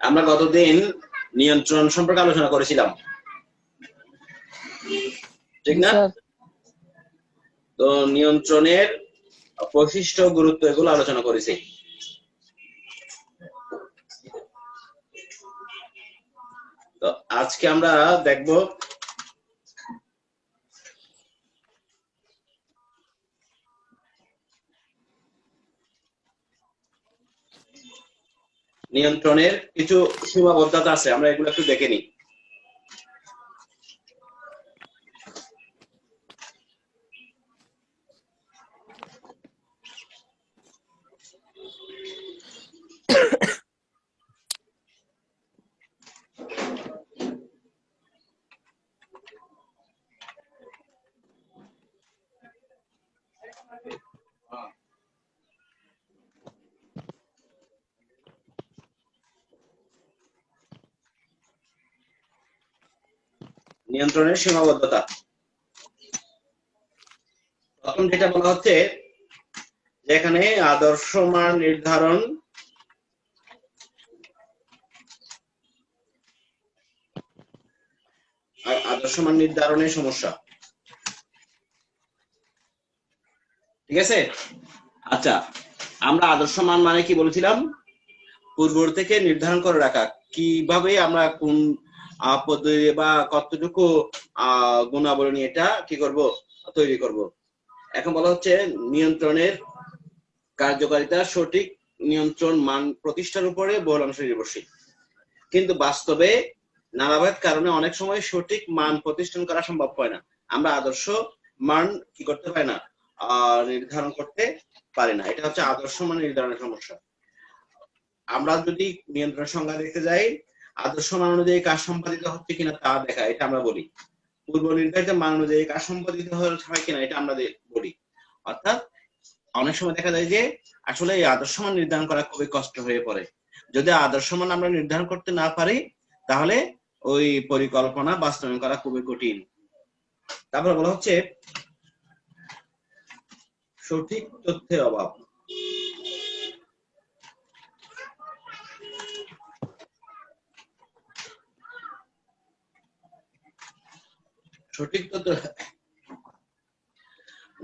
আমরা গতদিন নিয়ন্ত্রণ সম্পর্কে আলোচনা করেছিলাম, ঠিক না? তো নিয়ন্ত্রণের বৈশিষ্ট্য, গুরুত্ব এগুলো আলোচনা করেছি। তো আজকে আমরা দেখব নিয়ন্ত্রণের কিছু সীমাবদ্ধতা আছে, আমরা এগুলো একটু দেখে নিই। নিয়ন্ত্রণের সীমাবদ্ধতা, প্রথম যেটা বলা হচ্ছে যে এখানে আদর্শ মান নির্ধারণ আর আদর্শ মান নির্ধারণের সমস্যা। ঠিক আছে? আচ্ছা, আমরা আদর্শ মান মানে কি বলেছিলাম? পূর্ব থেকে নির্ধারণ করে রাখা, কিভাবে আমরা কোন পদ্ধতি বা কতটুকু গুণাবলী নিয়ে এটা কি করব, তৈরি করব। এখন বলা হচ্ছে নিয়ন্ত্রণের কার্যকারিতা সঠিক নিয়ন্ত্রণ মান প্রতিষ্ঠার উপরে বহুল অংশ নির্ভরশীল, কিন্তু বাস্তবে নানাবিধ কারণে অনেক সময় সঠিক মান প্রতিষ্ঠান করা সম্ভব হয় না। আমরা আদর্শ মান কি করতে পারি না, নির্ধারণ করতে পারি না। এটা হচ্ছে আদর্শ মান নির্ধারণের সমস্যা। আমরা যদি নিয়ন্ত্রণ সংজ্ঞা দেখতে যাই, আদর্শ মান অনুযায়ী কাজ সম্পাদিত হচ্ছে কিনা তা দেখা, এটা আমরা বলি। পূর্ব নির্ধারিত মান অনুযায়ী কাজ সম্পাদিত হয় কিনা, এটা আমরা বলি। অর্থাৎ অনেক সময় দেখা যায় যে আসলে এই আদর্শ মান নির্ধারণ করা খুবই কষ্ট হয়ে পড়ে। যদি আদর্শ মান আমরা নির্ধারণ করতে না পারি, তাহলে ওই পরিকল্পনা বাস্তবায়ন করা খুবই কঠিন। তারপর বলা হচ্ছে সঠিক তথ্যের অভাব। সঠিক তথ্য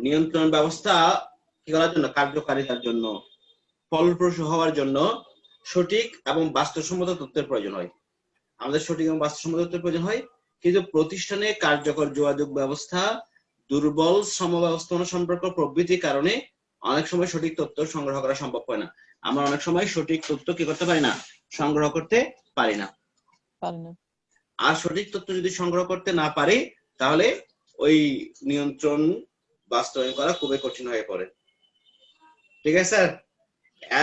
নিয়ন্ত্রণ ব্যবস্থা কি করার জন্য, কার্যকারিতার জন্য, ফলপ্রসূ হওয়ার জন্য সঠিক এবং বাস্তবসম্মত তথ্যের প্রয়োজন হয়। আমাদের সঠিক এবং বাস্তবসম্মত তথ্যের প্রয়োজন হয়, কিন্তু প্রতিষ্ঠানে কার্যকর যোগাযোগ ব্যবস্থা, দুর্বল শ্রম ব্যবস্থাপনা সম্পর্ক প্রভৃতির কারণে অনেক সময় সঠিক তথ্য সংগ্রহ করা সম্ভব হয় না। আমরা অনেক সময় সঠিক তথ্য কি করতে পারি না, সংগ্রহ করতে পারি না। আর সঠিক তথ্য যদি সংগ্রহ করতে না পারি, তাহলে ওই নিয়ন্ত্রণ বাস্তবায়ন করা খুবই কঠিন হয়ে পড়ে। ঠিক আছে স্যার?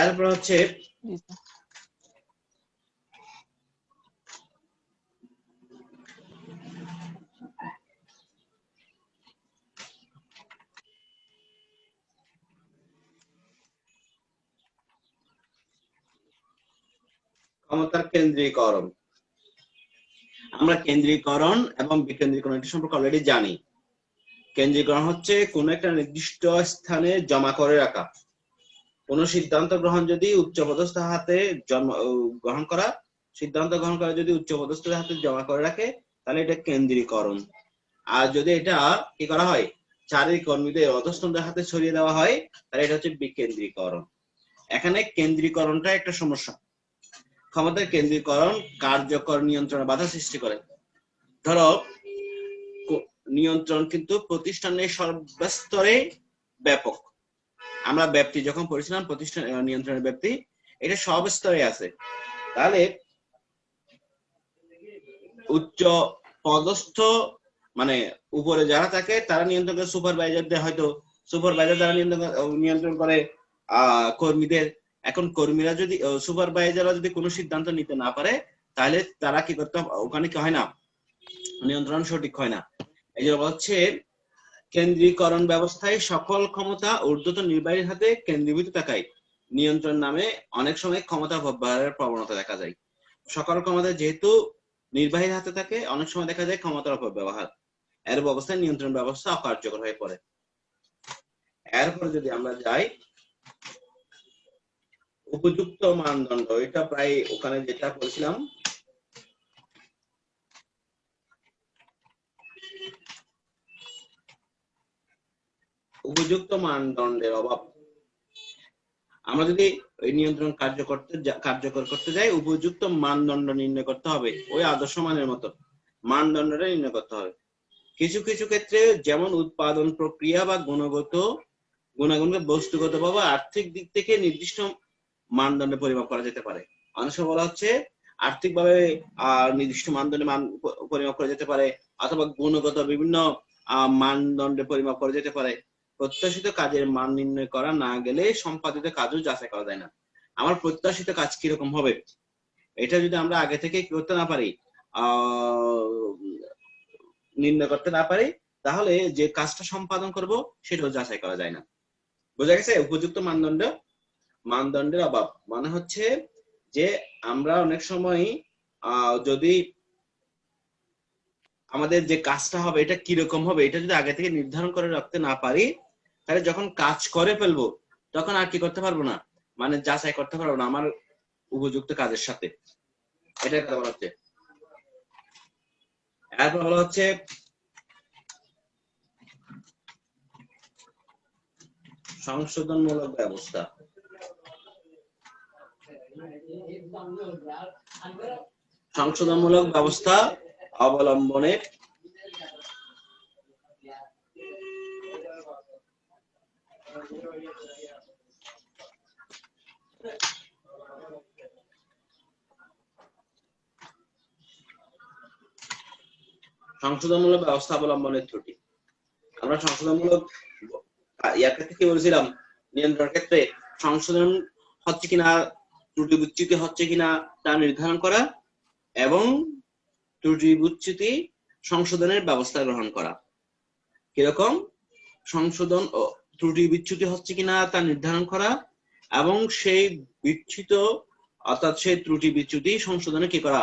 এরপর হচ্ছে ক্ষমতার কেন্দ্রীকরণ। আমরা কেন্দ্রীকরণ এবং বিকেন্দ্রীকরণ এটি সম্পর্কে অলরেডি জানি। কেন্দ্রীকরণ হচ্ছে কোন একটা নির্দিষ্ট স্থানে জমা করে রাখা। কোন সিদ্ধান্ত গ্রহণ যদি উচ্চপদস্থ হাতে গ্রহণ করা যদি উচ্চপদস্থ হাতে জমা করে রাখে, তাহলে এটা কেন্দ্রীকরণ। আর যদি এটা কি করা হয়, চারির কর্মীদের অধস্তনদের হাতে ছড়িয়ে দেওয়া হয়, তাহলে এটা হচ্ছে বিকেন্দ্রীকরণ। এখানে কেন্দ্রীকরণটা একটা সমস্যা। ক্ষমতার কেন্দ্রীকরণ কার্যকর নিয়ন্ত্রণে বাধা সৃষ্টি করে। ধরো নিয়ন্ত্রণ কিন্তু প্রতিষ্ঠানের সর্বস্তরে ব্যাপক। আমরা ব্যাপ্তি যখন পড়েছিলাম, প্রতিষ্ঠান নিয়ন্ত্রণের ব্যাপ্তি, এটা সব স্তরে আছে। তাহলে উচ্চ পদস্থ মানে উপরে যারা থাকে তারা নিয়ন্ত্রণ করে, সুপারভাইজারদের, হয়তো সুপারভাইজার দ্বারা নিয়ন্ত্রণ করে কর্মীদের। এখন কর্মীরা যদি, সুপারভাইজাররা যদি কোনো সিদ্ধান্ত নিতে না পারে, তাহলে তারা কি করতে, ওখানে কি হয় না, নিয়ন্ত্রণ সঠিক হয় না। এই যে হচ্ছে কেন্দ্রীকরণ ব্যবস্থায় সকল ক্ষমতা ঊর্ধ্বতন নির্বাহীর হাতে কেন্দ্রীভূত থাকায় নিয়ন্ত্রণ নামে অনেক সময় ক্ষমতা ব্যবহারের প্রবণতা দেখা যায়। সকল ক্ষমতা যেহেতু নির্বাহীর হাতে থাকে, অনেক সময় দেখা যায় ক্ষমতার অপব্যবহার। এর অবস্থায় নিয়ন্ত্রণ ব্যবস্থা অকার্যকর হয়ে পড়ে। এরপরে যদি আমরা যাই উপযুক্ত মানদণ্ড, এটা প্রায় ওখানে যেটা বলছিলাম, উপযুক্ত মানদণ্ডের অভাব। আমরা যদি ওই নিয়ন্ত্রণ কার্যকর করতে যাই, উপযুক্ত মানদণ্ড নির্ণয় করতে হবে, ওই আদর্শ মানের মতো মানদণ্ডটা নির্ণয় করতে হবে। কিছু কিছু ক্ষেত্রে যেমন উৎপাদন প্রক্রিয়া বা গুণাগুণকে বস্তুগত বা আর্থিক দিক থেকে নির্দিষ্ট মানদণ্ডে পরিমাপ করা যেতে পারে। অনেক সময় বলা হচ্ছে আর্থিকভাবে নির্দিষ্ট মানদণ্ডে পরিমাপ করা যেতে পারে, অথবা গুণগত বিভিন্ন মানদণ্ডে পরিমাপ করা যেতে পারে। প্রত্যাশিত কাজের মান নির্ণয় করা না গেলে সম্পাদিত কাজও যাচাই করা যায় না। আমার প্রত্যাশিত কাজ কিরকম হবে, এটা যদি আমরা আগে থেকে কি করতে না পারি, নির্ণয় করতে না পারি, তাহলে যে কাজটা সম্পাদন করব সেটাও যাচাই করা যায় না। বোঝা গেছে? উপযুক্ত মানদণ্ডের অভাব মানে হচ্ছে যে আমরা অনেক সময় যদি আমাদের যে কাজটা হবে এটা কিরকম হবে এটা যদি আগে থেকে নির্ধারণ করে রাখতে না পারি, তাহলে যখন কাজ করে ফেলবো তখন আর কি করতে পারবো না, মানে যাচাই করতে পারবো না আমার উপযুক্ত কাজের সাথে। এটা কথা বলা হচ্ছে। এরপর বলা হচ্ছে সংশোধনমূলক ব্যবস্থা। সংশোধনমূলক ব্যবস্থা অবলম্বনে সংশোধনমূলক ব্যবস্থা অবলম্বনের ত্রুটি। আমরা সংশোধনমূলক ইয়ার ক্ষেত্রে কি বলেছিলাম, নিয়ন্ত্রণের ক্ষেত্রে সংশোধন হচ্ছে কিনা, ত্রুটি বিচ্যুতি হচ্ছে কিনা তা নির্ধারণ করা, এবং ত্রুটি বিচ্যুতি সংশোধনের ব্যবস্থা গ্রহণ করা। কিরকম? সংশোধন ও ত্রুটি বিচ্যুতি হচ্ছে কিনা তা নির্ধারণ করা, এবং সেই বিচ্যুত অর্থাৎ সেই ত্রুটি বিচ্যুতি সংশোধনে কি করা,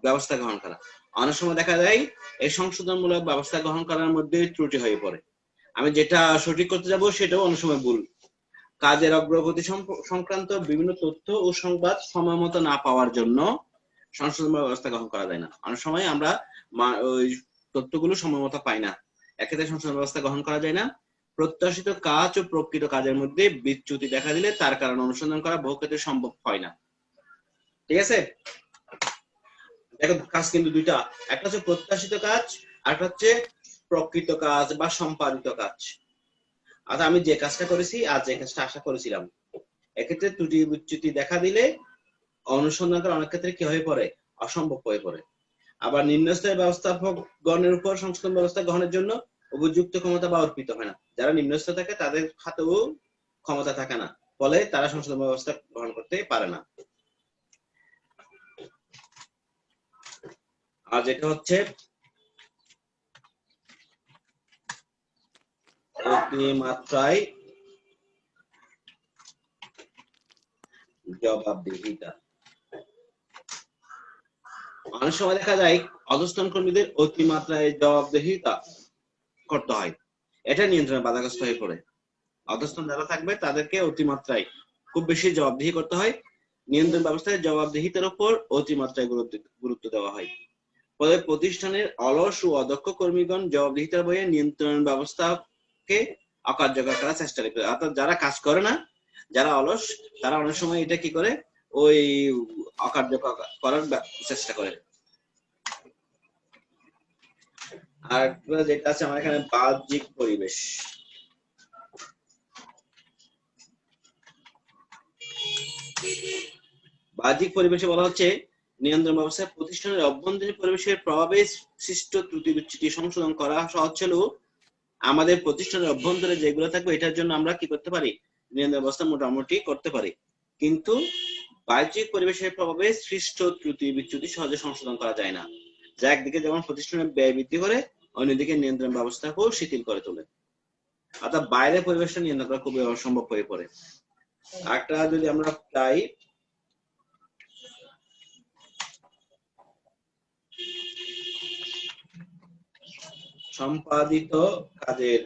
ব্যবস্থা গ্রহণ করা। অনেক সময় দেখা যায় এই সংশোধনমূলক ব্যবস্থা গ্রহণ করার মধ্যে ত্রুটি হয়ে পড়ে, আমি যেটা সঠিক করতে যাব সেটাও অনেক সময় ভুল। কাজের অগ্রগতি সংক্রান্ত বিভিন্ন তথ্য ও সংবাদ সময় মতো না পাওয়ার জন্য সংশোধন ব্যবস্থা গ্রহণ করা যায় না। অনেক সময় আমরা ওই তথ্যগুলো সময় মতো পাই না, এক্ষেত্রে সংশোধন ব্যবস্থা গ্রহণ করা যায় না। প্রত্যাশিত কাজ ও প্রকৃত কাজের মধ্যে বিচ্যুতি দেখা দিলে তার কারণ অনুসন্ধান করা বহু ক্ষেত্রে সম্ভব হয় না। ঠিক আছে? দেখো কাজ কিন্তু দুইটা, একটা হচ্ছে প্রত্যাশিত কাজ, আর একটা হচ্ছে প্রকৃত কাজ বা সম্পাদিত কাজ। আচ্ছা, আমি যে কাজটা করেছি আর যে কাজটা আশা করেছিলাম, এক্ষেত্রে ত্রুটি বিচ্যুতি দেখা দিলে অনুসন্ধান করা অনেক ক্ষেত্রে কি হয়ে পড়ে, অসম্ভব হয়ে পড়ে। আবার নিম্নস্তরের ব্যবস্থাপকগণের উপর সংশোধন ব্যবস্থা গ্রহণের জন্য উপযুক্ত ক্ষমতা বা অর্পিত হয় না। যারা নিম্নস্তর থাকে তাদের হাতেও ক্ষমতা থাকে না, ফলে তারা সংশোধন ব্যবস্থা গ্রহণ করতে পারে না। আর যেটা হচ্ছে অতিমাত্রায় জবাবদিহিতা। অনেক সময় দেখা যায় অধস্তন কর্মীদের অতিমাত্রায় জবাবদিহিতা করতে হয়, এটা নিয়ন্ত্রণে বাধাগ্রস্ত হয়ে পড়ে। অধস্তন যারা থাকবে তাদেরকে অতিমাত্রায় খুব বেশি জবাবদিহি করতে হয়, নিয়ন্ত্রণ ব্যবস্থায় জবাবদিহিতার উপর অতিমাত্রায় গুরুত্ব দেওয়া হয়। ফলে প্রতিষ্ঠানের অলস ও অদক্ষ কর্মীগণ জবাবদিহিতার বইয়ে নিয়ন্ত্রণ ব্যবস্থাকে অকার্যকর করার চেষ্টা করে। অর্থাৎ যারা কাজ করে না, যারা অলস, তারা অনেক সময় এটা কি করে, ওই অকার্যকর করার চেষ্টা করে। আর যেটা আছে আমার এখানে বাহ্যিক পরিবেশ। বাহ্যিক পরিবেশে বলা হচ্ছে নিয়ন্ত্রণ ব্যবস্থায় প্রতিষ্ঠানের অভ্যন্তরীণ পরিবেশের প্রভাবে সৃষ্ট ত্রুটি বিচ্যুতি সংশোধন করা সহজ হলেও আমাদের প্রতিষ্ঠানের অভ্যন্তরে যেগুলো থাকবে এটার জন্য আমরা কি করতে পারি, নিয়ন্ত্রণ ব্যবস্থা মোটামুটি করতে পারি, কিন্তু বাহ্যিক পরিবেশের প্রভাবে সৃষ্ট ত্রুটি বিচ্যুতি সহজে সংশোধন করা যায় না, যা একদিকে যেমন প্রতিষ্ঠানের ব্যয় বৃদ্ধি করে, অন্যদিকে নিয়ন্ত্রণ ব্যবস্থাকেও শিথিল করে তোলে। অর্থাৎ বাইরের পরিবেশটা নিয়ন্ত্রণ করা খুবই অসম্ভব হয়ে পড়ে। একটা যদি আমরা চাই সম্পাদিত কাজের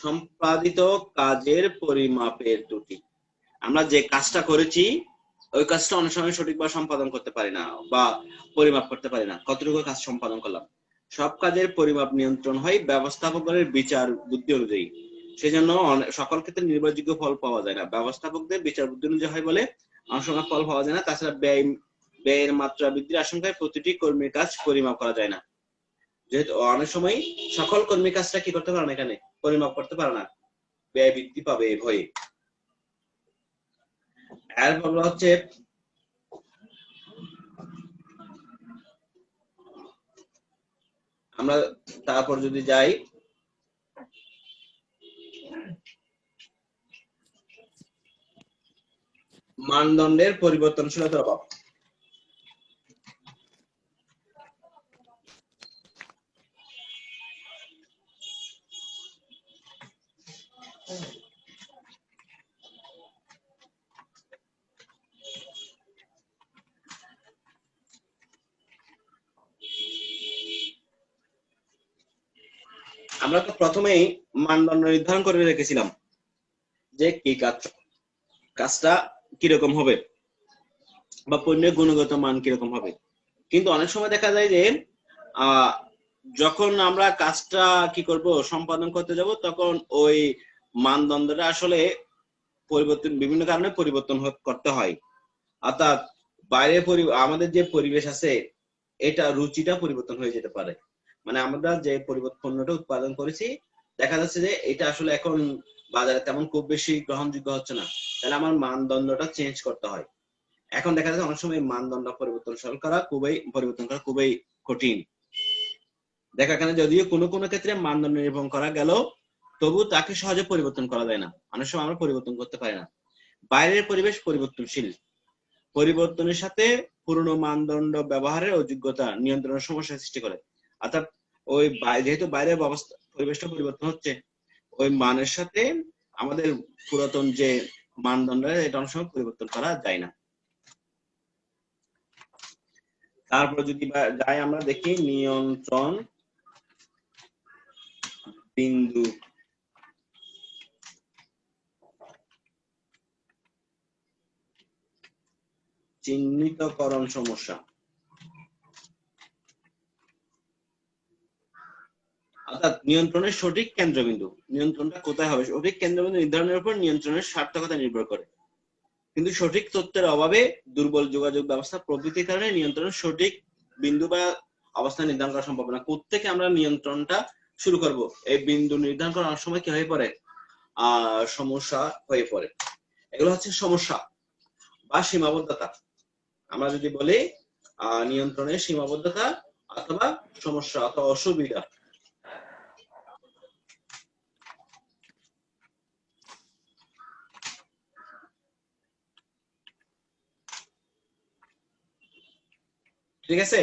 সম্পাদিত কাজের পরিমাপের ত্রুটি। আমরা যে কাজটা করেছি ওই কাজটা অনেক সময় সঠিকভাবে সম্পাদন করতে পারি না বা পরিমাপ করতে পারি না, কতটুকু কাজ সম্পাদন করলাম। সব কাজের পরিমাপ নিয়ন্ত্রণ হয় ব্যবস্থাপকের বিচার বুদ্ধি অনুযায়ী, সেজন্য সকল ক্ষেত্রে নির্ভরযোগ্য ফল পাওয়া যায় না। ব্যবস্থাপকদের বিচার বুদ্ধি অনুযায়ী হয় বলে অনেক সময় ফল পাওয়া যায় না। তাছাড়া ব্যয়ের মাত্রা বৃদ্ধির আশঙ্কায় প্রতিটি কর্মীর কাজ পরিমাপ করা যায় না, যেহেতু অনেক সময় সকল কর্মীর কাজটা কি করতে পারে না, এখানে পরিমাপ করতে পারে না, ব্যয় বৃদ্ধি পাবে এই ভয়ে। এরপর হচ্ছে আমরা তারপর যদি যাই মানদণ্ডের পরিবর্তনশীলতার অভাব। আমরা তো প্রথমেই মানদণ্ড নির্ধারণ করে রেখেছিলাম যে কি কাজটা কিরকম হবে বা পণ্যের গুণগত মান কিরকম হবে। কিন্তু অনেক সময় দেখা যায় যে যখন আমরা কাজটা কি করব সম্পাদন করতে যাব তখন ওই মানদণ্ডটা আসলে পরিবর্তন, বিভিন্ন কারণে পরিবর্তন করতে হয়। অর্থাৎ বাইরে আমাদের যে পরিবেশ আছে এটা রুচিটা পরিবর্তন হয়ে যেতে পারে। মানে আমরা যে পণ্যটা উৎপাদন করেছি দেখা যাচ্ছে যে এটা আসলে এখন বাজারে তেমন খুব বেশি গ্রহণযোগ্য হচ্ছে না, তাহলে আমার মানদণ্ডটা চেঞ্জ করতে হয়। এখন দেখা যাচ্ছে অনেক সময় মানদণ্ড পরিবর্তন করা খুবই কঠিন। দেখা এখানে যদিও কোনো কোনো ক্ষেত্রে মানদণ্ড নির্ভর করা গেল তবু তাকে সহজে পরিবর্তন করা যায় না, অনেক সময় আমরা পরিবর্তন করতে পারি না। বাইরের পরিবেশ পরিবর্তনশীল, পরিবর্তনের সাথে পুরনো মানদণ্ড ব্যবহারের অযোগ্যতা নিয়ন্ত্রণের সমস্যা সৃষ্টি করে। অর্থাৎ ওই যেহেতু বাইরের পরিবেশটা পরিবর্তন হচ্ছে, ওই মানের সাথে আমাদের পুরাতন যে মানদণ্ড এটা অনেক সময় পরিবর্তন করা যায় না। তারপর যদি যাই আমরা দেখি নিয়ন্ত্রণ বিন্দু। চিহ্নিতকরণ সমস্যা, অর্থাৎ নিয়ন্ত্রণের সঠিক কেন্দ্রবিন্দু, নিয়ন্ত্রণটা কোথায় হবে সঠিক কেন্দ্রবিন্দু নির্ধারণের উপর নিয়ন্ত্রণের সার্থকতা নির্ভর করে। কিন্তু সঠিক তথ্যের অভাবে, দুর্বল যোগাযোগ ব্যবস্থা প্রভৃতির কারণে নিয়ন্ত্রণের সঠিক বিন্দু বা অবস্থান নির্ধারণ করা সম্ভব না। কোত্থেকে আমরা নিয়ন্ত্রণটা শুরু করব এই বিন্দু নির্ধারণ করার সময় কি হয়ে পড়ে সমস্যা হয়ে পড়ে। এগুলো হচ্ছে সমস্যা বা সীমাবদ্ধতা। আমরা যদি বলি নিয়ন্ত্রণের সীমাবদ্ধতা অথবা সমস্যা অথবা অসুবিধা। ঠিক আছে,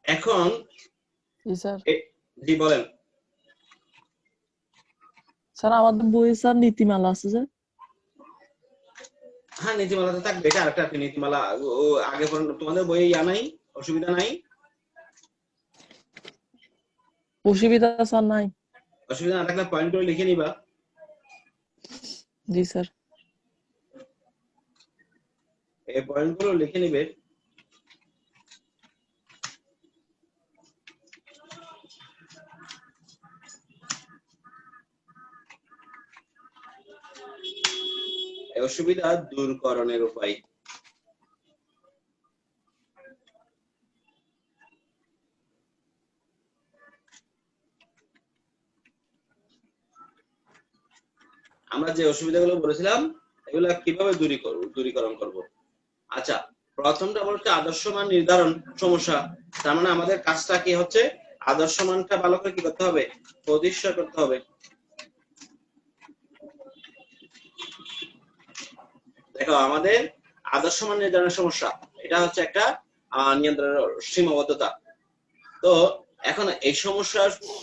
এখন জি বলেন। স্যার আমাদের বইয়ে স্যার নীতিমালা আছে স্যার। হ্যাঁ নীতিমালাতে থাকবে, এটা আরেকটা নীতিমালা আগে তোমাদের বইয়ে ইয়া নাই, অসুবিধা নাই? অসুবিধা স্যার নাই। অসুবিধা না থাকলে পয়েন্ট করে লিখে নিবা। জি স্যার। এই পয়েন্ট গুলো লিখে নিবে। অসুবিধা দূরকরণের উপায়। আমরা যে অসুবিধাগুলো বলেছিলাম এগুলো কিভাবে দূরীকরণ করব। আচ্ছা, প্রথমটা হচ্ছে আদর্শ মান নির্ধারণ সমস্যা। তার মানে আমাদের কাজটা কি হচ্ছে, আদর্শ মানটা ভালো করে কি করতে হবে, প্রতিষ্ঠা করতে হবে। দেখো আমাদের আদর্শ মান নির্ধারণের সমস্যা, এটা হচ্ছে একটা নিয়ন্ত্রণের সীমাবদ্ধতা। তো এখন এই সমস্যা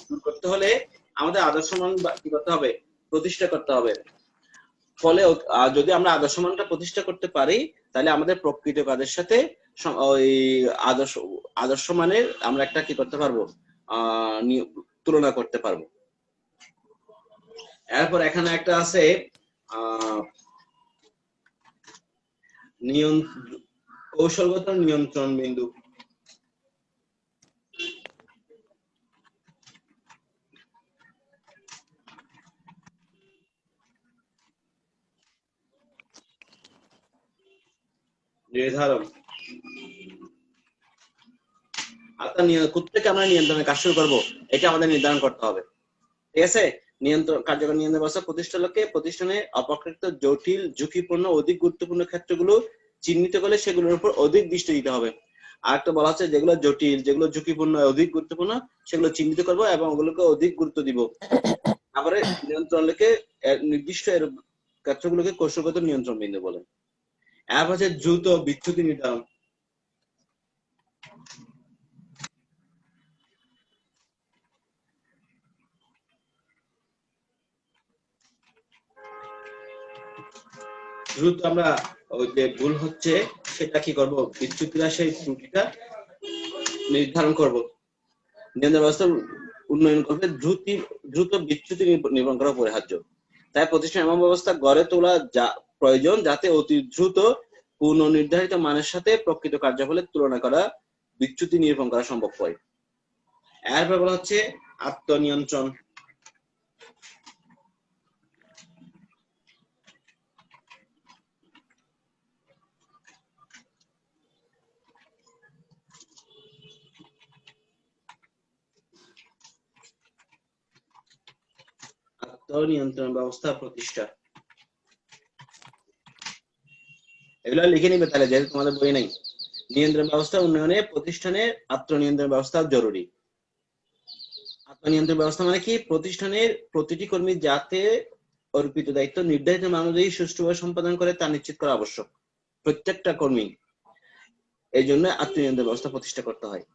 দূর করতে হলে আমাদের আদর্শ মান কি করতে হবে, প্রতিষ্ঠা করতে হবে। ফলে যদি আমরা আদর্শ মানটা প্রতিষ্ঠা করতে পারি তাহলে আমাদের প্রকৃত কাজের সাথে ওই আদর্শ মানের আমরা একটা কি করতে পারবো, তুলনা করতে পারবো। এরপর এখানে একটা আছে কৌশলগত নিয়ন্ত্রণ বিন্দু। নির্ধারণ, অর্থাৎ কোথেকে আমরা নিয়ন্ত্রণের কাজ শুরু করবো এটা আমাদের নির্ধারণ করতে হবে। ঠিক আছে, নিয়ন্ত্রণ কার্যকর নিয়ন্ত্রণ ব্যবস্থা প্রতিষ্ঠার লক্ষ্যে প্রতিষ্ঠানে অপেক্ষাকৃত জটিল, ঝুঁকিপূর্ণ, অধিক গুরুত্বপূর্ণ ক্ষেত্রগুলো চিহ্নিত করলে সেগুলোর উপর অধিক দৃষ্টি দিতে হবে। আর একটা বলা হচ্ছে যেগুলো জটিল, যেগুলো ঝুঁকিপূর্ণ, অধিক গুরুত্বপূর্ণ সেগুলো চিহ্নিত করবো এবং ওগুলোকে অধিক গুরুত্ব দিব। তারপরে নিয়ন্ত্রণ লেখে নির্দিষ্ট এর ক্ষেত্রগুলোকে কৌশলগত নিয়ন্ত্রণ বিন্দু বলে। এরপর হচ্ছে দ্রুত বিচ্যুতি নির্ধারণ। দ্রুত আমরা ওই যে ভুল হচ্ছে সেটা কি করব, বিচ্যুতিটা সেই ত্রুটিটা নির্ধারণ করব। নিয়ন্ত্রণ ব্যবস্থার উন্নয়ন করবে দ্রুত বিচ্যুতি নির্মাণ করা অপরিহার্য। তাই প্রতিষ্ঠান এমন ব্যবস্থা গড়ে তোলা যা প্রয়োজন যাতে অতি দ্রুত পূর্ণ নির্ধারিত মানের সাথে প্রকৃত কার্যফলের তুলনা করা বিচ্যুতি নিরূপণ করা সম্ভব হয়। এরপর বলা হচ্ছে আত্মনিয়ন্ত্রণ। আত্মনিয়ন্ত্রণ ব্যবস্থা প্রতিষ্ঠা, এগুলো লিখে নিবে তাহলে, যেহেতু তোমাদের বই নাই। নিয়ন্ত্রণ ব্যবস্থা উন্নয়নে প্রতিষ্ঠানের আত্মনিয়ন্ত্রণ ব্যবস্থা জরুরি। আত্মনিয়ন্ত্রণ ব্যবস্থা মানে কি, প্রতিষ্ঠানের প্রতিটি কর্মী যাতে অর্পিত দায়িত্ব নির্ধারিত মান অনুযায়ী সুষ্ঠুভাবে সম্পাদন করে তা নিশ্চিত করা আবশ্যক। প্রত্যেকটা কর্মী, এই জন্য আত্মনিয়ন্ত্রণ ব্যবস্থা প্রতিষ্ঠা করতে হয়।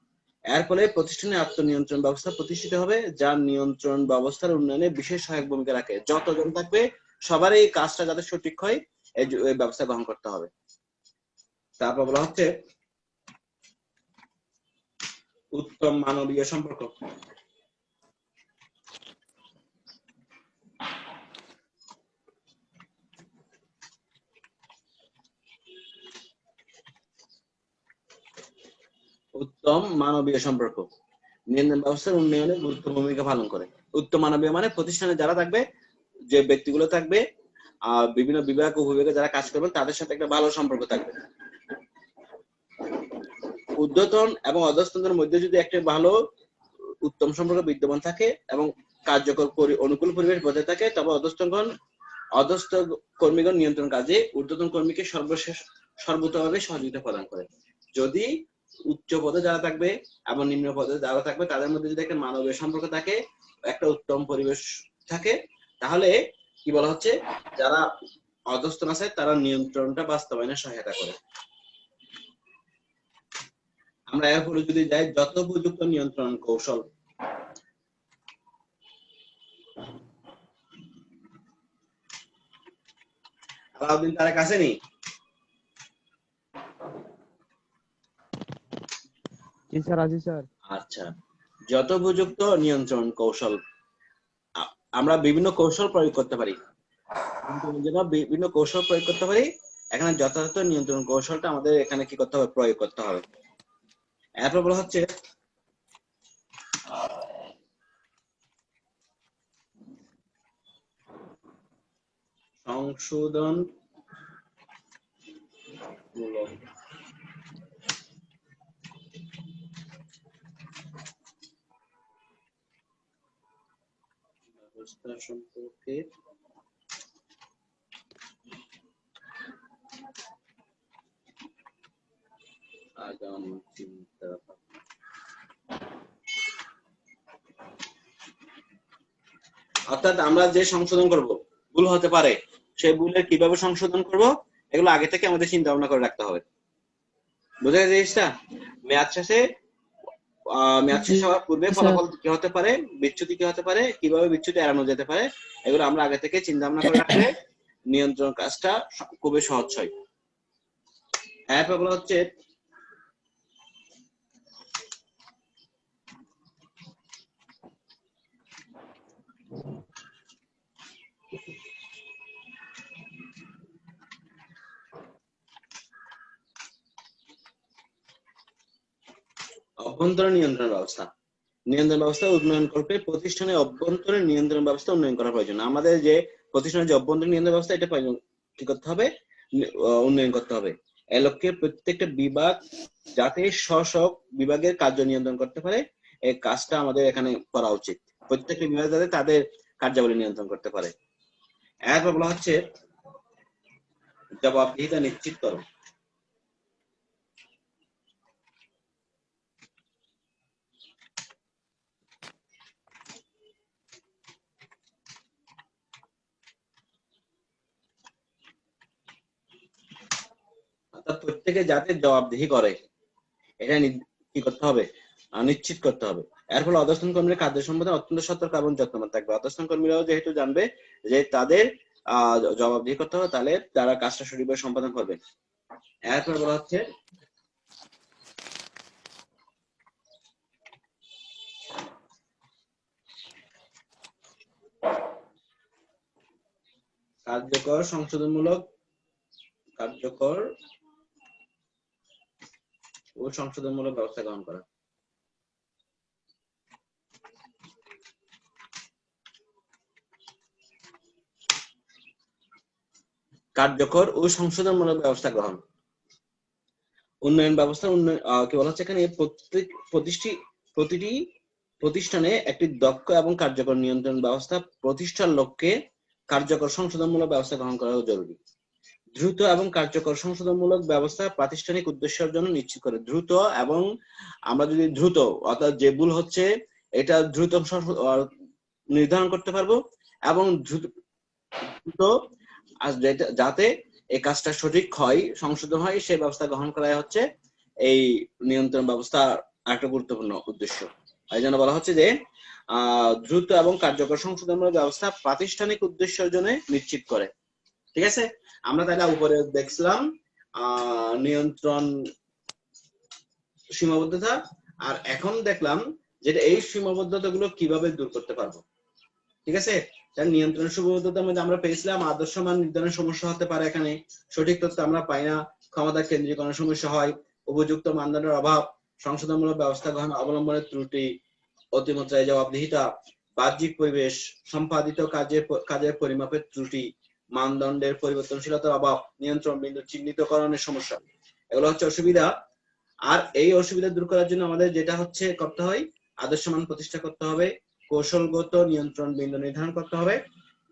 এর ফলে প্রতিষ্ঠানে আত্মনিয়ন্ত্রণ ব্যবস্থা প্রতিষ্ঠিত হবে যা নিয়ন্ত্রণ ব্যবস্থার উন্নয়নে বিশেষ সহায়ক ভূমিকা রাখে। যতজন থাকবে সবার এই কাজটা যাতে সঠিক হয় এই ব্যবস্থা গ্রহণ করতে হবে। তারপর বলা হচ্ছে উত্তম মানবীয় সম্পর্ক। উত্তম মানবীয় সম্পর্ক নিয়ন্ত্রণ ব্যবস্থার উন্নয়নে গুরুত্বপূর্ণ ভূমিকা পালন করে। উত্তম মানবীয় মানে প্রতিষ্ঠানে যারা থাকবে, যে ব্যক্তিগুলো থাকবে, বিভিন্ন বিভাগ ও বিভাগে যারা কাজ করবেন তাদের সাথে একটা ভালো সম্পর্ক থাকবে। ঊর্ধ্বতন এবং অধস্তনদের মধ্যে যদি একটা ভালো উত্তম সম্পর্ক বিদ্যমান থাকে এবং কার্যকর অনুকূল পরিবেশ বজায় থাকে, তবে অধস্থ কর্মীগণ নিয়ন্ত্রণ কাজে ঊর্ধ্বতন কর্মীকে সর্বতভাবে সহযোগিতা প্রদান করে। যদি উচ্চ পদে যারা থাকবে এবং নিম্ন পদে যারা থাকবে তাদের মধ্যে যদি একটা মানবীয় সম্পর্ক থাকে, একটা উত্তম পরিবেশ থাকে, তাহলে কি বলা হচ্ছে, যারা অধস্তন আছে তারা নিয়ন্ত্রণটা বাস্তবায়নে সহায়তা করে। আমরা এরপরে যদি যাই যথোপযুক্ত নিয়ন্ত্রণ কৌশল। আলাউদ্দিন তার কাছে নেই। জি স্যার, আজি স্যার। আচ্ছা, যথোপযুক্ত নিয়ন্ত্রণ কৌশল, আমরা বিভিন্ন কৌশল প্রয়োগ করতে পারি, বিভিন্ন কৌশল প্রয়োগ করতে পারি। এখানে যথাযথ নিয়ন্ত্রণ কৌশলটা আমাদের এখানে কি করতে হবে, প্রয়োগ করতে হবে। এরপর বলা হচ্ছে সংশোধন মূলক ব্যবস্থা সম্পর্কে আগাম চিন্তা। অর্থাৎ আমরা যে সংশোধন করব, ভুল হতে পারে, সেই ভুলের কিভাবে সংশোধন করব এগুলো আগে থেকে আমাদের চিন্তা ভাবনা করে রাখতে হবে। বোঝা গেছে জিনিসটা? মেয়াদ শেষে মেয়াদ শেষ হওয়ার পূর্বে ফলাফল কি হতে পারে, বিচ্যুতি কি হতে পারে, কিভাবে বিচ্যুতি এড়ানো যেতে পারে, এগুলো আমরা আগে থেকে চিন্তা ভাবনা করে রাখলে নিয়ন্ত্রণ কাজটা খুবই সহজ হয়। এরপর বলা হচ্ছে অভ্যন্তরীণ নিয়ন্ত্রণ ব্যবস্থা। নিয়ন্ত্রণ ব্যবস্থা উন্নয়নকল্পে প্রতিষ্ঠানের অভ্যন্তরীণ নিয়ন্ত্রণ ব্যবস্থা উন্নয়ন করা প্রয়োজন। আমাদের যে প্রতিষ্ঠানের যে অভ্যন্তরীণ নিয়ন্ত্রণ ব্যবস্থা এটা কি করতে হবে, উন্নয়ন করতে হবে। এ লক্ষ্যে প্রত্যেকটা বিভাগ যাতে স্ব বিভাগের কার্য নিয়ন্ত্রণ করতে পারে, এই কাজটা আমাদের এখানে করা উচিত। প্রত্যেকটা বিভাগ যাতে তাদের কার্যাবলী নিয়ন্ত্রণ করতে পারে। এরপর বলা হচ্ছে জবাবদিহিতা নিশ্চিত করো। অর্থাৎ প্রত্যেকে যাতে জবাবদিহি করে এটা কি করতে হবে, নিশ্চিত করতে হবে। এর ফলে অধস্তন কর্মীরা কার্য সম্পাদনে অত্যন্ত সতর্ক এবং যত্নবান থাকবে। অধস্তন কর্মীরাও যেহেতু জানবে যে তাদের জবাবদিহি করতে হবে, তাহলে তারা কাজটা সঠিকভাবে সম্পাদন করবে। এরপর বলা হচ্ছে কার্যকর ও সংশোধনমূলক ব্যবস্থা গ্রহণ করা। কার্যকর ও সংশোধনমূলক ব্যবস্থা গ্রহণ। উন্নয়ন ব্যবস্থা কি বলা হচ্ছে এখানে, প্রতিটি প্রতিষ্ঠানে একটি দক্ষ এবং কার্যকর নিয়ন্ত্রণ ব্যবস্থা প্রতিষ্ঠার লক্ষ্যে কার্যকর সংশোধনমূলক ব্যবস্থা গ্রহণ করা জরুরি। দ্রুত এবং কার্যকর সংশোধনমূলক ব্যবস্থা প্রাতিষ্ঠানিক উদ্দেশ্যের জন্য নিশ্চিত করে। দ্রুত, এবং আমরা যদি দ্রুত অর্থাৎ যে ভুল হচ্ছে এটা দ্রুত নির্ধারণ করতে পারবো, এবং দ্রুত যাতে এই কাজটা সঠিক হয়, সংশোধন হয়, সেই ব্যবস্থা গ্রহণ করা হচ্ছে এই নিয়ন্ত্রণ ব্যবস্থা একটা গুরুত্বপূর্ণ উদ্দেশ্য। এই জন্য বলা হচ্ছে যে দ্রুত এবং কার্যকর সংশোধনমূলক ব্যবস্থা প্রাতিষ্ঠানিক উদ্দেশ্যের জন্য নিশ্চিত করে। ঠিক আছে, আমরা তাহলে উপরে দেখছিলাম নিয়ন্ত্রণ সীমাবদ্ধতা, আর এখন দেখলাম যে এই সীমাবদ্ধতা গুলো কিভাবে দূর করতে পারবো। ঠিক আছে, নিয়ন্ত্রণ সীমাবদ্ধতার মধ্যে আমরা পেয়েছিলাম আদর্শ মান নির্ধারণের সমস্যা হতে পারে, এখানে সঠিক তথ্য আমরা পাই না, ক্ষমতা কেন্দ্রীকরণের সমস্যা হয়, উপযুক্ত মানদণ্ডের অভাব, সংশোধনমূলক ব্যবস্থা গ্রহণ অবলম্বনের ত্রুটি, অতিমাত্রায় জবাবদিহিতা, বাহ্যিক পরিবেশ, সম্পাদিত কাজের পরিমাপের ত্রুটি, মানদণ্ডের পরিবর্তনশীলতার অভাব, নিয়ন্ত্রণ বিন্দু চিহ্নিতকরণের সমস্যা, এগুলো হচ্ছে অসুবিধা। আর এই অসুবিধা দূর করার জন্য আমাদের যেটা হচ্ছে করতে হয়, আদর্শ মান প্রতিষ্ঠা করতে হবে, কৌশলগত নিয়ন্ত্রণ বিন্দু নির্ধারণ করতে হবে,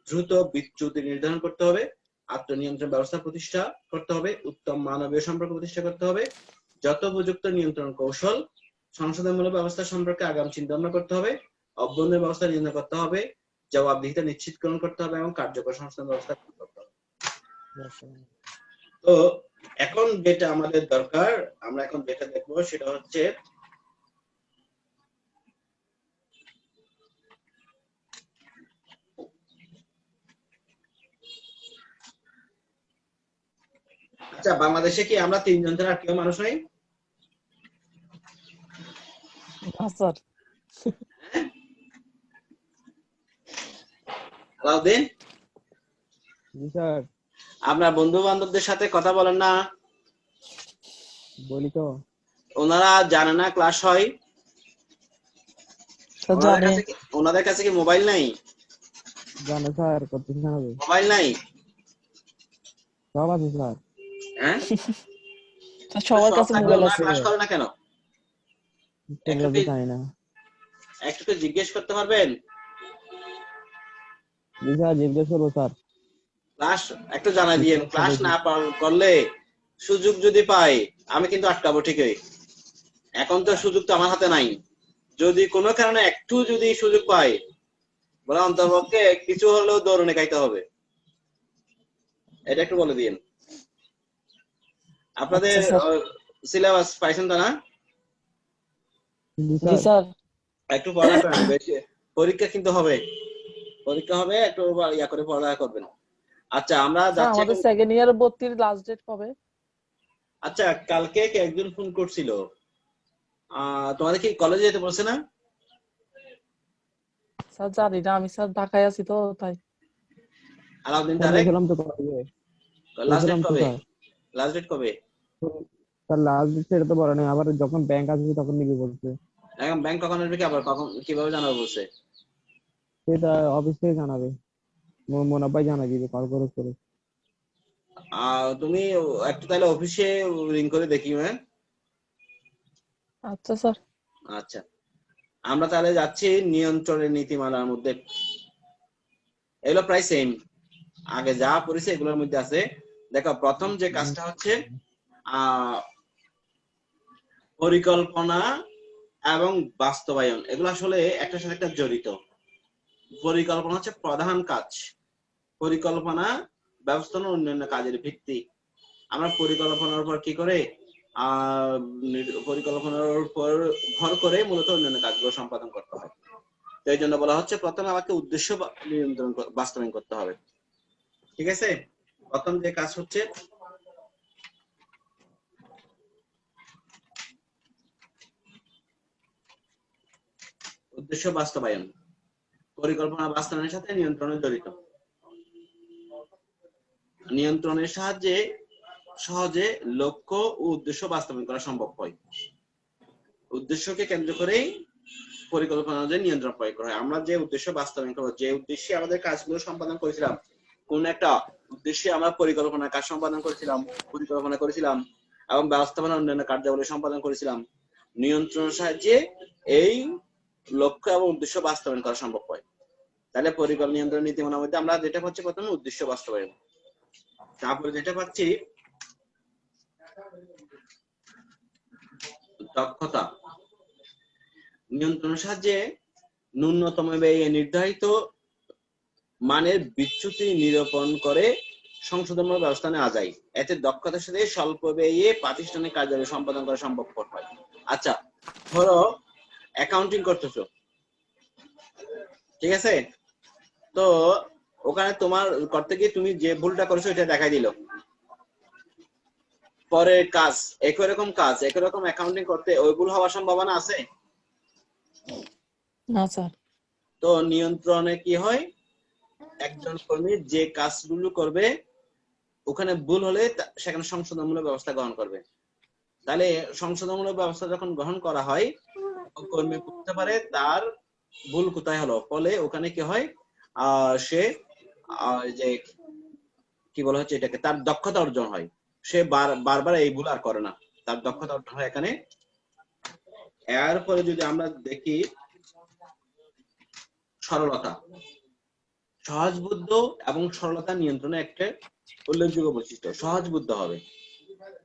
দ্রুত বিচ্যুতি নির্ধারণ করতে হবে, আত্মনিয়ন্ত্রণ ব্যবস্থা প্রতিষ্ঠা করতে হবে, উত্তম মানবীয় সম্পর্ক প্রতিষ্ঠা করতে হবে, যথোপযুক্ত নিয়ন্ত্রণ কৌশল, সংশোধনমূলক ব্যবস্থা সম্পর্কে আগাম চিন্তা ভাবনা করতে হবে, অভ্যন্তরীণ ব্যবস্থা নির্ণয় করতে হবে, জবাবদিহিতা নিশ্চিতকরণ করতে হবে, এবং কার্যকর সংশোধন ব্যবস্থা করতে হবে। তো এখন যেটা আমাদের দরকার, আমরা এখন যেটা দেখবো সেটা হচ্ছে আচ্ছা, বাংলাদেশে কি আমরা তিনজন ছাড়া আর কেউ মানুষ নাই? স্যার আলাউদ্দিন, জি স্যার। আপনার বন্ধু বান্ধবদের সাথে কথা বলেন না? বলি তো। ওনারা জানে না ক্লাস হয়? ওনাদের কাছে কি মোবাইল নাই? জানে স্যার, করতেছি না হবে। মোবাইল নাই? সব আছে স্যার। হ্যাঁ, সবার কাছে মোবাইল আছে। ক্লাস করে না কেন? জানি না। একটু জিজ্ঞেস করতে পারবেন? জি স্যার, জিজ্ঞেস করবো স্যার। ক্লাস একটু জানাই দিয়েন, ক্লাস না করলে সুযোগ যদি পাই আমি কিন্তু আটকাবো ঠিকই। এখন তো সুযোগ তো আমার হাতে নাই, যদি কোনো কারণে একটু যদি সুযোগ পাই বলে অন্তর্পক্ষে কিছু হলেও দৌড়নে খাইতে হবে, এটা একটু বলে দিন। আপনাদের সিলেবাস পাইছেন তো না? জি স্যার। একটু পড়া করেন, বেশি পরীক্ষা কিন্তু হবে, পরীক্ষা হবে, একটু ইয়া করে পড়ালেখা করবেন। আচ্ছা, আমরা যাচ্ছি। আমাদের সেকেন্ড ইয়ার ভর্তির লাস্ট ডেট কবে? আচ্ছা, কালকে কে একজন ফোন করছিল, তোমাদের কি কলেজে যেতে বলছে না? স্যার জানি না, আমি স্যার ঢাকায় আছি তো তাই। আলাউদ্দিন তারেক, গেলাম তো কলেজে। লাস্ট ডেট কবে? লাস্ট ডেট কবে? স্যার লাস্ট ডেট সেটা তো বলে নাই, আবার যখন ব্যাংক আসবে তখন নিবে বলছে। এখন ব্যাংক কখন আসবে কি আবার কখন কিভাবে জানাবো বলছে? সেটা অফিস থেকে জানাবে, মোনাবাই জানা দিবে কল করে। তুমি একটু তাহলে অফিসে রিং করে দেখি। হ্যাঁ আচ্ছা স্যার। আচ্ছা, আমরা তাহলে যাচ্ছি নিয়ন্ত্রণের নীতিমালার মধ্যে। এগুলো প্রায় সেম, আগে যা পড়েছে এগুলোর মধ্যে আছে। দেখো প্রথম যে কাজটা হচ্ছে পরিকল্পনা এবং বাস্তবায়ন, এগুলো আসলে একটার সাথে একটা জড়িত। পরিকল্পনা হচ্ছে প্রধান কাজ, পরিকল্পনা ব্যবস্থাপনা অন্যান্য কাজের ভিত্তি। আমরা পরিকল্পনার উপর কি করে পরিকল্পনার উপর ভর করে মূলত অন্যান্য কাজগুলো সম্পাদন করতে হয়। তো এই জন্য বলা হচ্ছে প্রথমে আমাকে উদ্দেশ্য নিয়ন্ত্রণ বাস্তবায়ন করতে হবে। ঠিক আছে, প্রথম যে কাজ হচ্ছে উদ্দেশ্য বাস্তবায়ন। পরিকল্পনা বাস্তবায়নের সাথে নিয়ন্ত্রণের জড়িত। নিয়ন্ত্রণের সাহায্যে সহজে লক্ষ্য ও উদ্দেশ্য বাস্তবায়ন করা সম্ভব হয়। উদ্দেশ্যকে কেন্দ্র করেই পরিকল্পনা অনুযায়ী নিয়ন্ত্রণ প্রয়োগ করা হয়। আমরা যে উদ্দেশ্য বাস্তবায়ন করবো, যে উদ্দেশ্যে আমাদের কাজগুলো সম্পাদন করেছিলাম, কোন একটা উদ্দেশ্যে আমরা পরিকল্পনার কাজ সম্পাদন পরিকল্পনা করেছিলাম এবং ব্যবস্থাপনা অন্যান্য কার্যাবলী সম্পাদন করেছিলাম, নিয়ন্ত্রণের সাহায্যে এই লক্ষ্য এবং উদ্দেশ্য বাস্তবায়ন করা সম্ভব হয়। তাহলে পরিকল্পনা নিয়ন্ত্রণ নীতিমালার মধ্যে আমরা যেটা পাচ্ছি প্রথমে উদ্দেশ্য বাস্তবায়ন, তারপরে যেটা পাচ্ছি দক্ষতা। নিয়ন্ত্রণের সাহায্যে ন্যূনতম ব্যয়ে নির্ধারিত মানের বিচ্যুতি নিরূপণ করে সংশোধনের ব্যবস্থা নেওয়া যায়। এতে দক্ষতার সাথে স্বল্প ব্যয়ে প্রাতিষ্ঠানিক কার্যাবলী সম্পাদন করা সম্ভবপর হয়। আচ্ছা, ধরো অ্যাকাউন্টিং করতেছো, ঠিক আছে, তো ওখানে তোমার করতে গিয়ে তুমি যে ভুলটা করেছো এটা দেখাই দিল। পরে কাজ একই রকম অ্যাকাউন্টিং করতে ওই ভুল হওয়ার সম্ভাবনা আছে না স্যার। তো নিয়ন্ত্রণে কি হয়, একজন কর্মী যে কাজগুলো করবে ওখানে ভুল হলে সেখানে সংশোধনমূলক ব্যবস্থা গ্রহণ করবে। তাহলে সংশোধনমূলক ব্যবস্থা যখন গ্রহণ করা হয়, কর্মী বুঝতে পারে তার ভুল কোথায় হলো, ফলে ওখানে কি হয়, সে যে কি বলা হচ্ছে এটাকে, তার দক্ষতা অর্জন হয়। সে বারবার এই ভুল আর করে না, তার দক্ষতা অর্জন হয় এখানে। এরপরে যদি আমরা দেখি সরলতা, সহজবুদ্ধ এবং সরলতা নিয়ন্ত্রণের একটা উল্লেখযোগ্য বৈশিষ্ট্য। সহজবুদ্ধ হবে,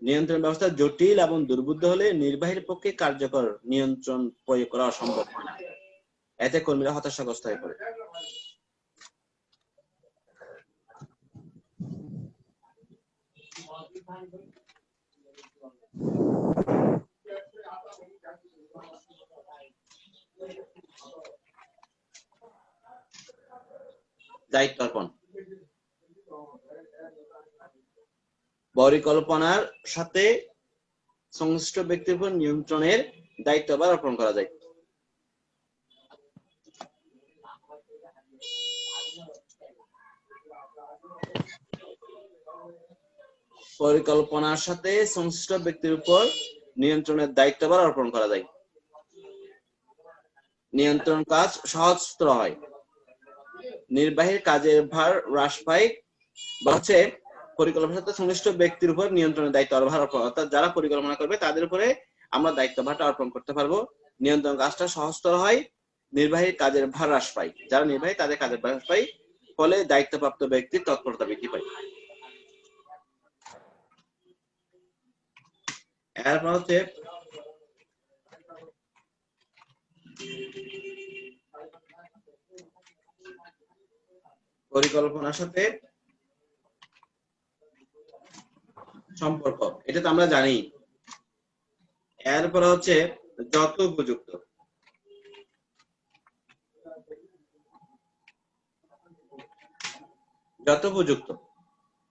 নিয়ন্ত্রণ ব্যবস্থা জটিল এবং দুর্বুদ্ধ হলে নির্বাহীর পক্ষে কার্যকর নিয়ন্ত্রণ প্রয়োগ করা অসম্ভব হয় না। এতে কর্মীরা হতাশাগ্রস্ত হয়ে পড়ে। দায়িত্ব অর্পণ, পরিকল্পনার সাথে সংশ্লিষ্ট ব্যক্তির উপর নিয়ন্ত্রণের দায়িত্ব অর্পণ করা যায়। পরিকল্পনার সাথে সংশ্লিষ্ট ব্যক্তির উপর নিয়ন্ত্রণের দায়িত্ব অর্পণ করা যায়। নিয়ন্ত্রণ কাজ সহজতর হয়, নির্বাহীর কাজের ভার হ্রাস পায়। বলছে পরিকল্পনার সাথে সংশ্লিষ্ট ব্যক্তির উপর নিয়ন্ত্রণের দায়িত্ব ভার অর্পণ, অর্থাৎ যারা পরিকল্পনা করবে তাদের উপরে আমরা দায়িত্ব ভারটা অর্পণ করতে পারবো। নিয়ন্ত্রণ কাজটা সহজতর হয়, নির্বাহীর কাজের ভার হ্রাস পায়, যারা নির্বাহী তাদের কাজের ভার হ্রাস পায়, ফলে দায়িত্বপ্রাপ্ত ব্যক্তির তৎপরতা বৃদ্ধি পায়। এরপর হচ্ছে পরিকল্পনার সাথে সম্পর্ক, এটা তো আমরা জানি। এরপর হচ্ছে যত উপযুক্ত।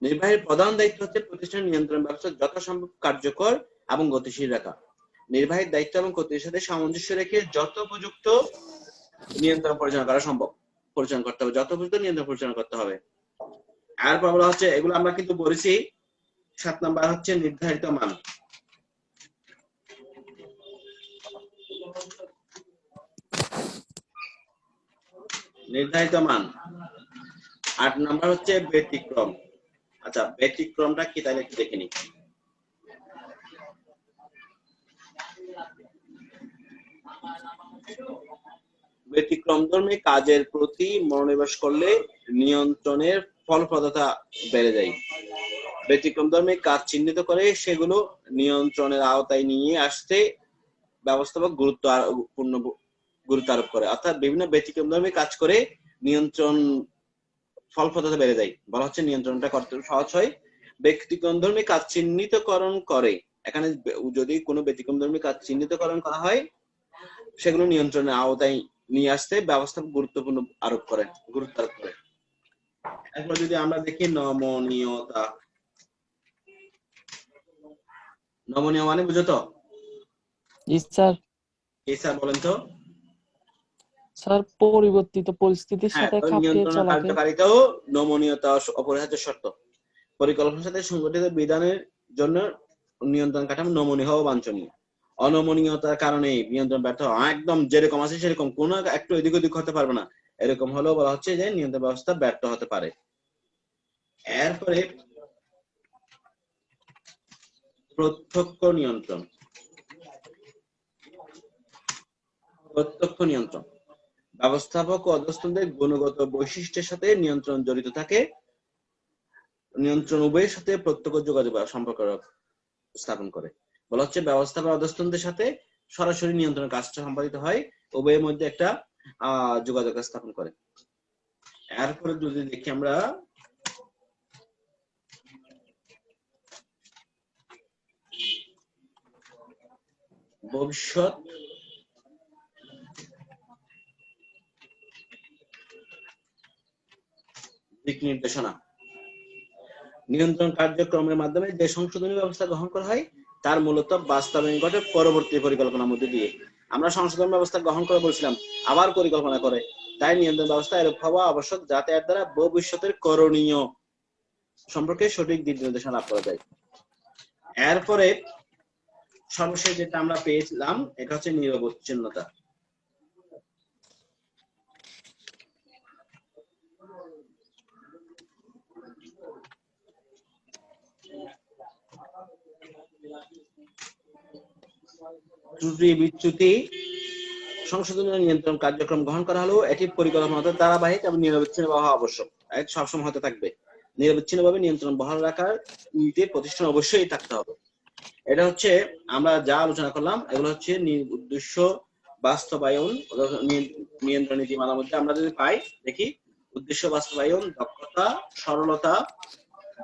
নির্বাহীর প্রধান দায়িত্ব হচ্ছে প্রতিষ্ঠানের নিয়ন্ত্রণ ব্যবস্থা যথাসম্ভব কার্যকর এবং গতিশীল রাখা। নির্বাহীর দায়িত্ব এবং কর্তৃত্বের সাথে সামঞ্জস্য রেখে যত উপযুক্ত নিয়ন্ত্রণ পরিচালনা করা সম্ভব পরিচালনা করতে হবে, যত উপযুক্ত নিয়ন্ত্রণ পরিচালনা করতে হবে। এরপর বলা হচ্ছে, এগুলো আমরা কিন্তু বলেছি, 7 নাম্বার হচ্ছে নির্ধারিত মান। নির্ধারিত মান। 8 নাম্বার হচ্ছে ব্যতিক্রম। আচ্ছা, ব্যতিক্রমটা কি তাহলে একটু দেখে নিই। ব্যতিক্রমধর্মী কাজের প্রতি মনোনিবেশ করলে নিয়ন্ত্রণের ফলপ্রদতা বেড়ে যায়। ব্যতিক্রমধর্মী কাজ চিহ্নিত করে সেগুলো নিয়ন্ত্রণের আওতায় নিয়ে আসতে ব্যবস্থাপক গুরুত্ব আরোপ করে। অর্থাৎ বিভিন্ন ব্যতিক্রমধর্মী কাজ করে নিয়ন্ত্রণ ফলপ্রদতা বেড়ে যায়। বলা হচ্ছে নিয়ন্ত্রণটা করতে সহজ হয়। ব্যতিক্রমধর্মী কাজ চিহ্নিতকরণ করে, এখানে যদি কোনো ব্যতিক্রমধর্মী কাজ চিহ্নিতকরণ করা হয় সেগুলো নিয়ন্ত্রণের আওতায় নিয়ে আসতে ব্যবস্থাপক গুরুত্ব আরোপ করে। এরপর যদি আমরা দেখি নমনীয়তা। নমনীয় মানে বুঝো তো? জি স্যার। কি স্যার বলেন তো? স্যার পরিবর্তিত পরিস্থিতির হ্যাঁ, সাথে খাপ খাইয়ে নিয়ন্ত্রণ চলাকে। কার্যকারিতাও নমনীয়তা অপরিহার্য শর্ত। পরিকল্পনার সাথে সংগঠিত বিধানের জন্য নিয়ন্ত্রণ কাঠামো নমনীয় হওয়া বাঞ্ছনীয়। অনমনীয়তার কারণে নিয়ন্ত্রণ ব্যর্থ হয়। একদম যেরকম আছে সেরকম, কোনো একটু এদিক ওদিক হতে পারবে না, এরকম হলেও বলা হচ্ছে যে নিয়ন্ত্রণ ব্যবস্থা ব্যর্থ হতে পারে। এরপরে প্রত্যক্ষ নিয়ন্ত্রণ। প্রত্যক্ষ নিয়ন্ত্রণ ব্যবস্থাপক ও অধস্তনদের গুণগত বৈশিষ্ট্যের সাথে নিয়ন্ত্রণ জড়িত থাকে। নিয়ন্ত্রণ উভয়ের সাথে প্রত্যক্ষ যোগাযোগ সম্পর্ক স্থাপন করে। বলা হচ্ছে ব্যবস্থাপক অধস্তনদের সাথে সরাসরি নিয়ন্ত্রণের কাজটা সম্পাদিত হয়, উভয়ের মধ্যে একটা যোগাযোগ স্থাপন করে। এরপরে যদি দেখি আমরা ভবিষ্যৎ দিক নির্দেশনা। নিয়ন্ত্রণ কার্যক্রমের মাধ্যমে যে সংশোধনী ব্যবস্থা গ্রহণ করা হয় তার মূলত বাস্তবায়ন ঘটে পরবর্তী পরিকল্পনার মধ্যে দিয়ে। আমরা সংশোধন ব্যবস্থা গ্রহণ করে বলছিলাম, আবার পরিকল্পনা করে। তাই নিয়ন্ত্রণ ব্যবস্থা এরূপ হওয়া আবশ্যক যাতে এর দ্বারা ভবিষ্যতের করণীয় সম্পর্কে সঠিক দিক নির্দেশনা লাভ করা যায়। এরপরে সর্বশেষ যেটা আমরা পেয়েছিলাম এটা হচ্ছে নিরবচ্ছিন্নতা। ত্রুটি বিচ্যুতি সংশোধন নিয়ন্ত্রণ কার্যক্রম গ্রহণ করা হলেও এটি পরিকল্পনা ধারাবাহিক এবং নিরবচ্ছিন্ন হওয়া আবশ্যক। সবসময় হতে থাকবে। নিরবচ্ছিন্নভাবে নিয়ন্ত্রণ বহাল রাখার প্রতিষ্ঠান অবশ্যই থাকতে হবে। এটা হচ্ছে আমরা যা আলোচনা করলাম, এগুলো হচ্ছে উদ্দেশ্য বাস্তবায়ন, নিয়ন্ত্রণ নীতিমালার মধ্যে আমরা যদি পাই দেখি উদ্দেশ্য বাস্তবায়ন, দক্ষতা, সরলতা,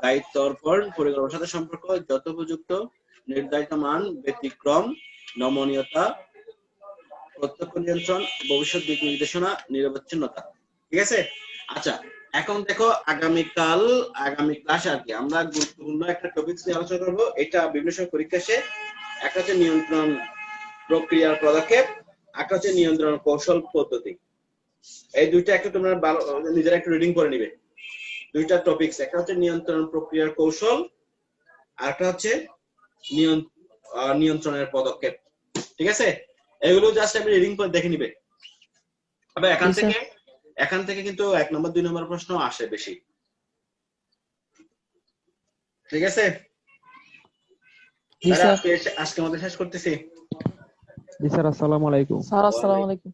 দায়িত্ব অর্পণ, পরিকল্পনার সাথে সম্পর্ক, যথোপযুক্ত, নির্ধারিত মান, ব্যতিক্রম, নমনীয়তা, প্রত্যক্ষ নিয়ন্ত্রণ, ভবিষ্যৎ দিক নির্দেশনা, নিরবচ্ছিন্নতা। ঠিক আছে? আচ্ছা, এখন দেখো আগামী ক্লাসে আর কি আমরা গুরুত্বপূর্ণ একটা টপিক নিয়ে আলোচনা করবো। এটা বিভিন্ন সময় পরীক্ষা আসে। একটা হচ্ছে নিয়ন্ত্রণ প্রক্রিয়ার পদক্ষেপ, একটা হচ্ছে নিয়ন্ত্রণ কৌশল পদ্ধতি। এই দুইটা একটু তোমরা নিজেরা একটু রিডিং করে নিবে। দুইটা টপিকস, একটা হচ্ছে নিয়ন্ত্রণ প্রক্রিয়ার কৌশল, আর একটা হচ্ছে নিয়ন্ত্রণের পদক্ষেপ। ঠিক আছে? এগুলো জাস্ট আপনি রিডিং করে দেখে নিবে। তবে এখান থেকে কিন্তু 1 নম্বর 2 নম্বর প্রশ্ন আসে বেশি। ঠিক আছে? আজকে আমাদের শেষ করতেছি। জি স্যার, আসসালামু আলাইকুম। স্যার আসসালামু আলাইকুম।